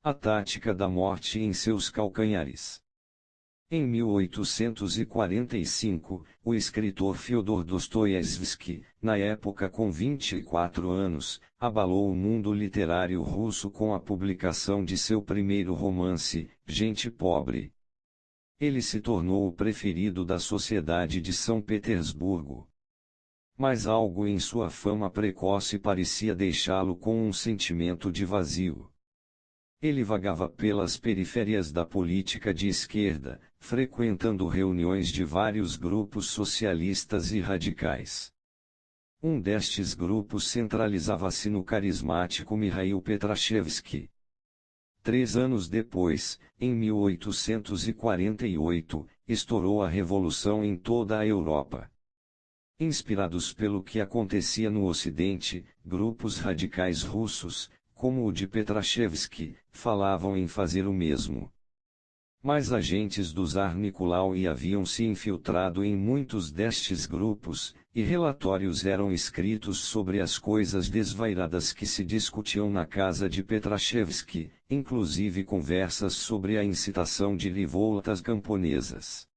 A tática da morte em seus calcanhares. Em 1845, o escritor Fyodor Dostoiévski, na época com 24 anos, abalou o mundo literário russo com a publicação de seu primeiro romance, Gente Pobre. Ele se tornou o preferido da sociedade de São Petersburgo. Mas algo em sua fama precoce parecia deixá-lo com um sentimento de vazio. Ele vagava pelas periférias da política de esquerda, frequentando reuniões de vários grupos socialistas e radicais. Um destes grupos centralizava-se no carismático Mikhail Petrashevsky. 3 anos depois, em 1848, estourou a revolução em toda a Europa. Inspirados pelo que acontecia no Ocidente, grupos radicais russos, como o de Petrashevsky, falavam em fazer o mesmo. Mas agentes do Tsar Nicolau I haviam se infiltrado em muitos destes grupos, e relatórios eram escritos sobre as coisas desvairadas que se discutiam na casa de Petrashevsky, inclusive conversas sobre a incitação de revoltas camponesas.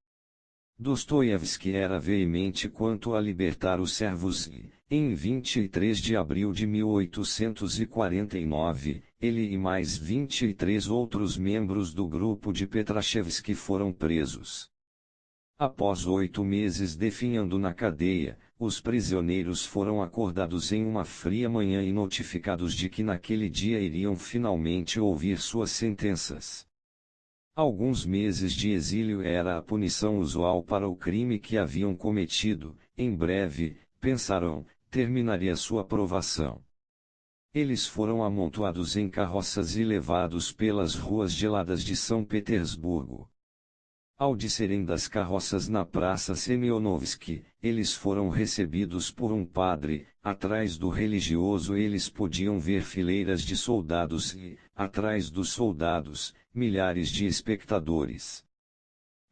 Dostoiévski era veemente quanto a libertar os servos e, em 23 de abril de 1849, ele e mais 23 outros membros do grupo de Petrashevsky foram presos. Após 8 meses definhando na cadeia, os prisioneiros foram acordados em uma fria manhã e notificados de que naquele dia iriam finalmente ouvir suas sentenças. Alguns meses de exílio era a punição usual para o crime que haviam cometido. Em breve, pensaram, terminaria sua provação. Eles foram amontoados em carroças e levados pelas ruas geladas de São Petersburgo. Ao descerem das carroças na Praça Semyonovsky, eles foram recebidos por um padre. Atrás do religioso eles podiam ver fileiras de soldados e, atrás dos soldados, milhares de espectadores.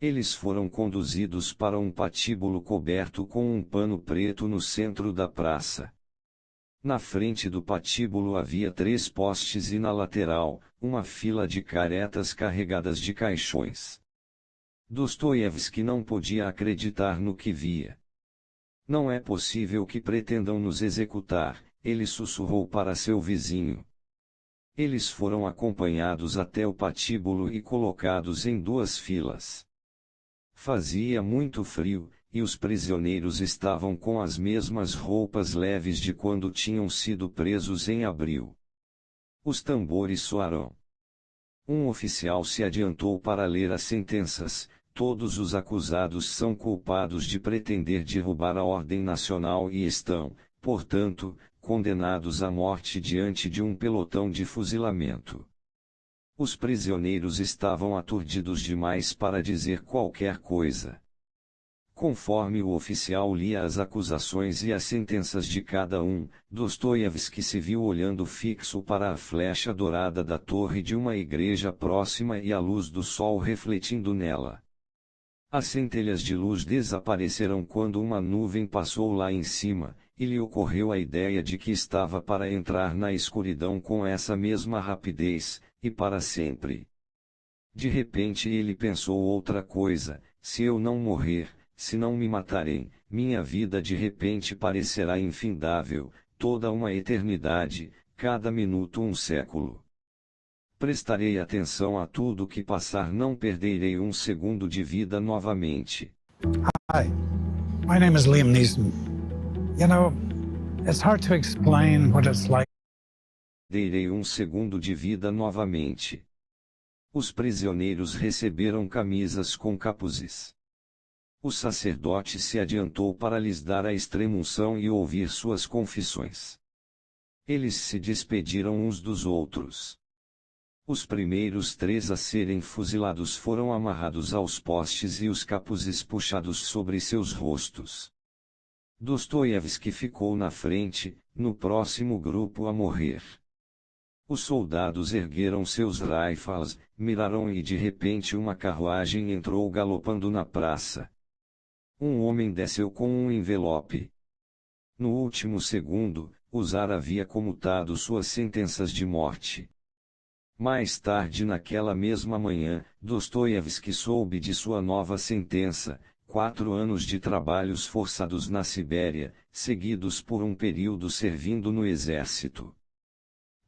Eles foram conduzidos para um patíbulo coberto com um pano preto no centro da praça. Na frente do patíbulo havia 3 postes e na lateral, uma fila de caretas carregadas de caixões. Dostoiévski não podia acreditar no que via. Não é possível que pretendam nos executar, ele sussurrou para seu vizinho. Eles foram acompanhados até o patíbulo e colocados em 2 filas. Fazia muito frio, e os prisioneiros estavam com as mesmas roupas leves de quando tinham sido presos em abril. Os tambores soaram. Um oficial se adiantou para ler as sentenças. Todos os acusados são culpados de pretender derrubar a ordem nacional e estão, portanto, condenados à morte diante de um pelotão de fuzilamento. Os prisioneiros estavam aturdidos demais para dizer qualquer coisa. Conforme o oficial lia as acusações e as sentenças de cada um, Dostoiévski se viu olhando fixo para a flecha dourada da torre de uma igreja próxima e a luz do sol refletindo nela. As centelhas de luz desapareceram quando uma nuvem passou lá em cima, e lhe ocorreu a ideia de que estava para entrar na escuridão com essa mesma rapidez, e para sempre. De repente ele pensou outra coisa: se eu não morrer, se não me matarem, minha vida de repente parecerá infindável, toda uma eternidade, cada minuto um século. Prestarei atenção a tudo que passar, não perderei um segundo de vida novamente. Hi, my name is Liam Neeson. You know, it's hard to explain what it's like. Perderei um segundo de vida novamente. Os prisioneiros receberam camisas com capuzes. O sacerdote se adiantou para lhes dar a extrema-unção e ouvir suas confissões. Eles se despediram uns dos outros. Os primeiros 3 a serem fuzilados foram amarrados aos postes e os capuzes puxados sobre seus rostos. Dostoiévski ficou na frente, no próximo grupo a morrer. Os soldados ergueram seus rifles, miraram e de repente uma carruagem entrou galopando na praça. Um homem desceu com um envelope. No último segundo, o Tsar havia comutado suas sentenças de morte. Mais tarde naquela mesma manhã, Dostoiévski soube de sua nova sentença: 4 anos de trabalhos forçados na Sibéria, seguidos por um período servindo no exército.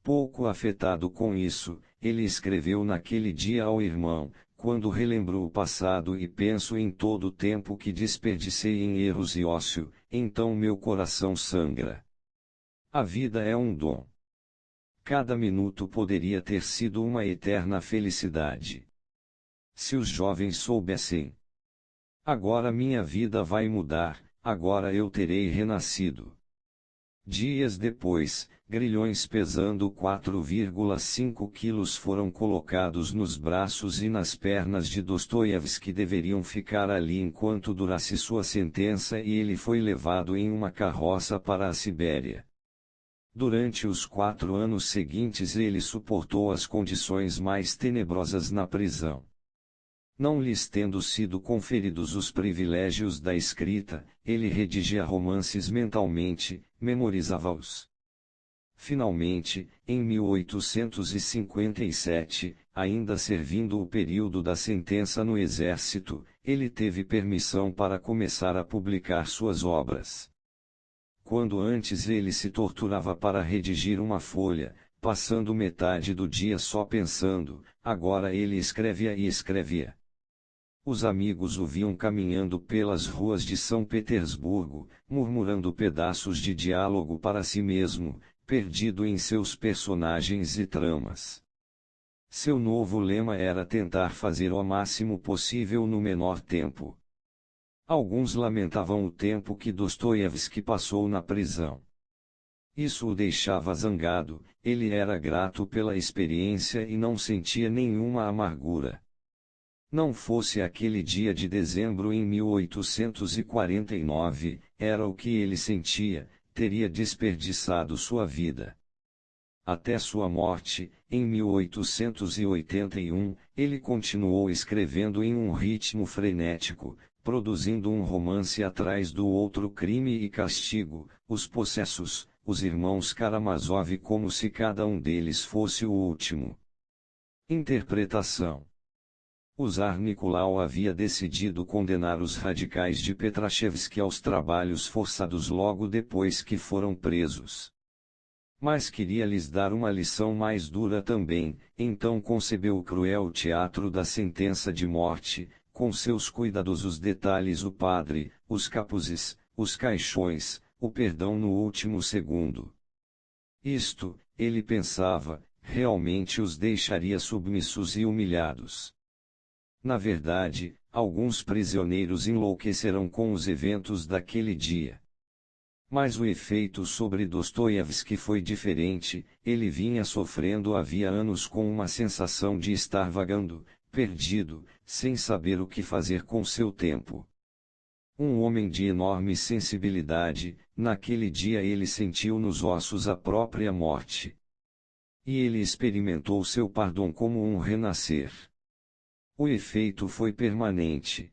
Pouco afetado com isso, ele escreveu naquele dia ao irmão: quando relembro o passado e penso em todo o tempo que desperdicei em erros e ócio, então meu coração sangra. A vida é um dom. Cada minuto poderia ter sido uma eterna felicidade. Se os jovens soubessem. Agora minha vida vai mudar, agora eu terei renascido. Dias depois, grilhões pesando 4,5 quilos foram colocados nos braços e nas pernas de Dostoiévski, que deveriam ficar ali enquanto durasse sua sentença, e ele foi levado em uma carroça para a Sibéria. Durante os 4 anos seguintes ele suportou as condições mais tenebrosas na prisão. Não lhes tendo sido conferidos os privilégios da escrita, ele redigia romances mentalmente, memorizava-os. Finalmente, em 1857, ainda servindo o período da sentença no exército, ele teve permissão para começar a publicar suas obras. Quando antes ele se torturava para redigir uma folha, passando metade do dia só pensando, agora ele escrevia e escrevia. Os amigos o viam caminhando pelas ruas de São Petersburgo, murmurando pedaços de diálogo para si mesmo, perdido em seus personagens e tramas. Seu novo lema era tentar fazer o máximo possível no menor tempo. Alguns lamentavam o tempo que Dostoiévski passou na prisão. Isso o deixava zangado, ele era grato pela experiência e não sentia nenhuma amargura. Não fosse aquele dia de dezembro em 1849, era o que ele sentia, teria desperdiçado sua vida. Até sua morte, em 1881, ele continuou escrevendo em um ritmo frenético, produzindo um romance atrás do outro, Crime e Castigo, Os Possessos, Os Irmãos Karamazov, como se cada um deles fosse o último. Interpretação. O Tsar Nicolau havia decidido condenar os radicais de Petrashevski aos trabalhos forçados logo depois que foram presos. Mas queria lhes dar uma lição mais dura também, então concebeu o cruel teatro da sentença de morte, com seus cuidadosos detalhes: o padre, os capuzes, os caixões, o perdão no último segundo. Isto, ele pensava, realmente os deixaria submissos e humilhados. Na verdade, alguns prisioneiros enlouquecerão com os eventos daquele dia. Mas o efeito sobre Dostoiévski foi diferente, ele vinha sofrendo havia anos com uma sensação de estar vagando, perdido, sem saber o que fazer com seu tempo. Um homem de enorme sensibilidade, naquele dia ele sentiu nos ossos a própria morte. E ele experimentou seu perdão como um renascer. O efeito foi permanente.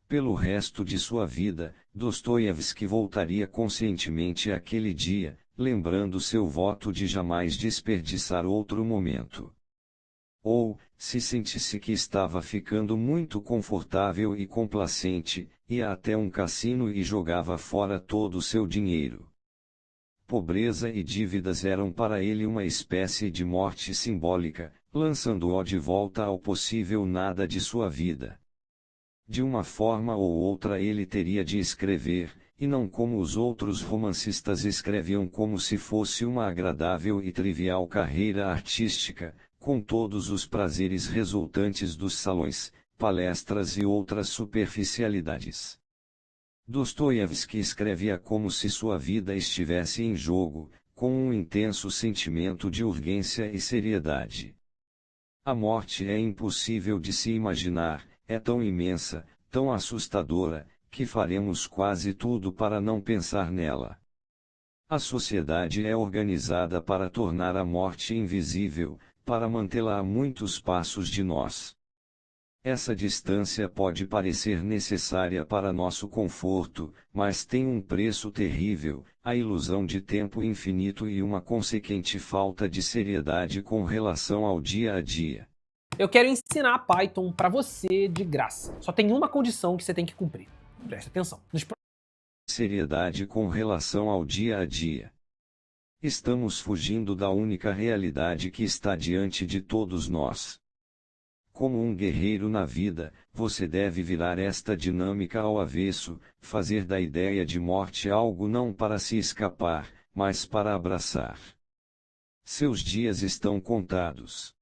Pelo resto de sua vida, Dostoiévski voltaria conscientemente àquele dia, lembrando seu voto de jamais desperdiçar outro momento. Ou, se sentisse que estava ficando muito confortável e complacente, ia até um cassino e jogava fora todo o seu dinheiro. Pobreza e dívidas eram para ele uma espécie de morte simbólica, lançando-o de volta ao possível nada de sua vida. De uma forma ou outra ele teria de escrever, e não como os outros romancistas escreviam, como se fosse uma agradável e trivial carreira artística, com todos os prazeres resultantes dos salões, palestras e outras superficialidades. Dostoiévski escrevia como se sua vida estivesse em jogo, com um intenso sentimento de urgência e seriedade. A morte é impossível de se imaginar, é tão imensa, tão assustadora, que faremos quase tudo para não pensar nela. A sociedade é organizada para tornar a morte invisível, para mantê-la a muitos passos de nós. Essa distância pode parecer necessária para nosso conforto, mas tem um preço terrível, a ilusão de tempo infinito e uma consequente falta de seriedade com relação ao dia a dia. Eu quero ensinar Python para você de graça. Só tem uma condição que você tem que cumprir. Presta atenção. Seriedade com relação ao dia a dia. Estamos fugindo da única realidade que está diante de todos nós. Como um guerreiro na vida, você deve virar esta dinâmica ao avesso, fazer da ideia de morte algo não para se escapar, mas para abraçar. Seus dias estão contados.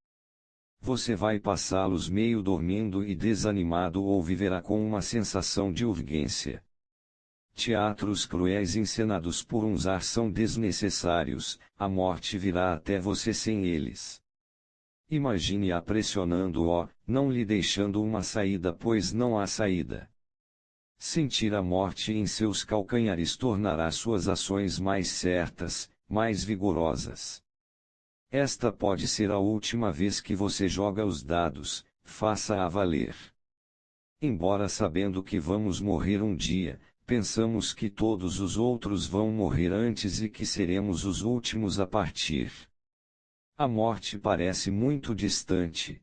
Você vai passá-los meio dormindo e desanimado ou viverá com uma sensação de urgência. Teatros cruéis encenados por um zar são desnecessários, a morte virá até você sem eles. Imagine-a pressionando-o, não lhe deixando uma saída pois não há saída. Sentir a morte em seus calcanhares tornará suas ações mais certas, mais vigorosas. Esta pode ser a última vez que você joga os dados, faça-a valer. Embora sabendo que vamos morrer um dia, pensamos que todos os outros vão morrer antes e que seremos os últimos a partir. A morte parece muito distante.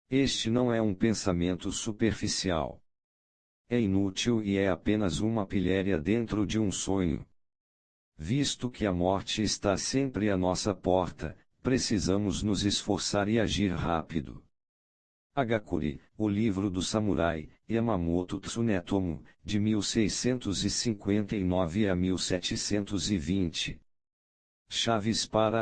Este não é um pensamento superficial. É inútil e é apenas uma pilhéria dentro de um sonho. Visto que a morte está sempre à nossa porta, precisamos nos esforçar e agir rápido. Hagakure, o livro do samurai, Yamamoto Tsunetomo, de 1659 a 1720. Chaves para